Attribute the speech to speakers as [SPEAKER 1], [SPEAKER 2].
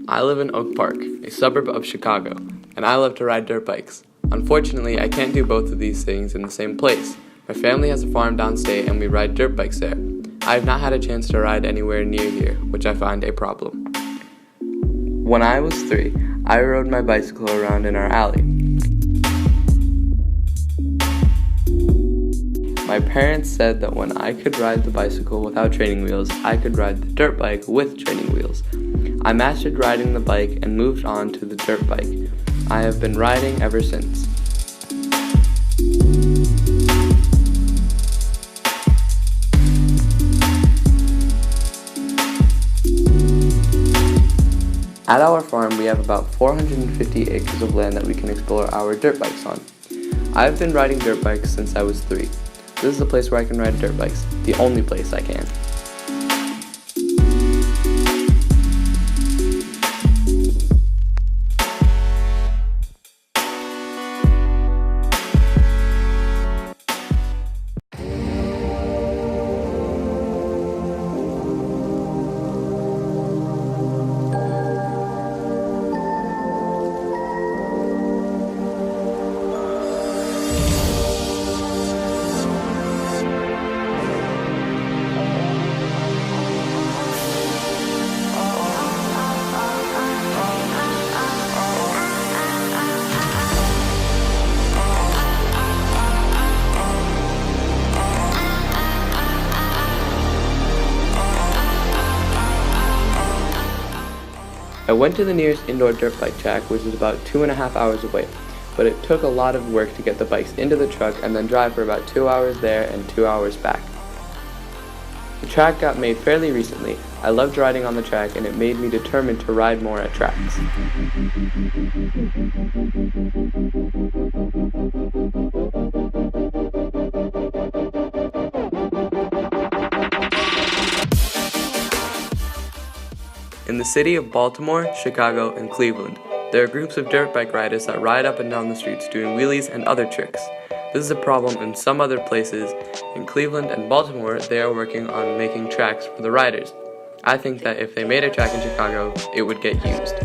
[SPEAKER 1] I live in Oak Park, a suburb of Chicago, and I love to ride dirt bikes. Unfortunately, I can't do both of these things in the same place. My family has a farm downstate and we ride dirt bikes there. I have not had a chance to ride anywhere near here, which I find a problem. When I was 3, I rode my bicycle around in our alley. My parents said that when I could ride the bicycle without training wheels, I could ride the dirt bike with training wheels. I mastered riding the bike and moved on to the dirt bike. I have been riding ever since. At our farm, we have about 450 acres of land that we can explore our dirt bikes on. I've been riding dirt bikes since I was 3. This is the place where I can ride dirt bikes, the only place I can. I went to the nearest indoor dirt bike track, which is about 2.5 hours away, but it took a lot of work to get the bikes into the truck and then drive for about 2 hours there and 2 hours back. The track got made fairly recently. I loved riding on the track and it made me determined to ride more at tracks. In the city of Baltimore, Chicago, and Cleveland, there are groups of dirt bike riders that ride up and down the streets doing wheelies and other tricks. This is a problem in some other places. In Cleveland and Baltimore, they are working on making tracks for the riders. I think that if they made a track in Chicago, it would get used.